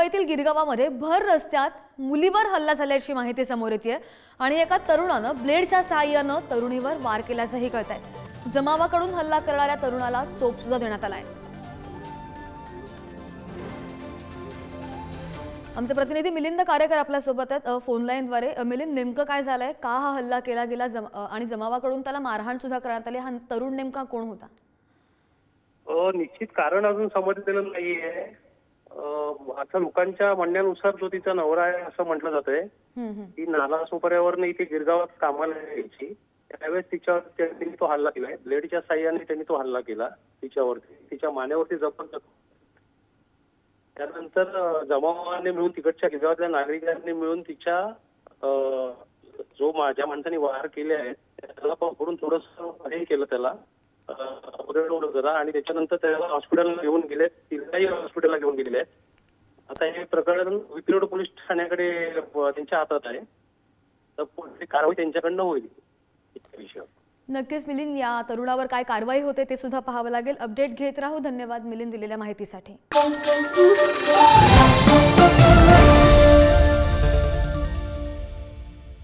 मुंबईतील गिरगावामध्ये भर रस्त्यात मुलीवर हल्ला झाल्याची माहिती समोर येते आणि एका तरुणानं ब्लेडच्या सहाय्याने तरुणीवर वार केल्याचंही कळतंय। जमावाकडून हल्ला करणाऱ्या तरुणाला चोप सुद्धा देण्यात आलाय। आमचे प्रतिनिधी मिलिंद कार्यकर आपल्या सोबत आहेत फोन लाईनद्वारे। मिलिंद, नेमकं काय झालंय, का हा हल्ला केला गेला आणि जमावाकडून त्याला मारहाण सुद्धा करण्यात आली? हा तरुण नेमका कोण होता? निश्चित कारण अजून समजलेलं नाहीये। आता लोकांच्या म्हणण्यानुसार जो तिचा नवरा आहे असं म्हटलं जातंय। ती नाला सोपाऱ्यावरनं इथे गिरगावात कामाला यायची, त्यावेळेस तिच्यावर त्यांनी तो हल्ला केलाय। ब्लेडच्या साह्याने त्यांनी तो हल्ला केला तिच्यावरती, तिच्या मानेवरती जबरदस्त। त्यानंतर जमावाने मिळून, तिकडच्या गिरगावातल्या नागरिकांनी मिळून तिच्या जो माझ्या माणसाने वार केले आहेत त्याला पकडून थोडंसं हे केलं, त्याला जरा, आणि त्याच्यानंतर त्याला हॉस्पिटलला घेऊन गेले, तिलाही हॉस्पिटलला घेऊन गेलेले आहेत। आता हे प्रकरण विक्रोड पोलीस ठाण्याकडे त्यांच्या हातात आहे, तर पुढची कारवाई त्यांच्याकडनं होईल विषयावर। नक्कीच मिलिंद, या तरुणावर काय कारवाई होते ते सुद्धा पाहावं लागेल। अपडेट घेत राहू। धन्यवाद मिलिंद दिलेल्या माहितीसाठी।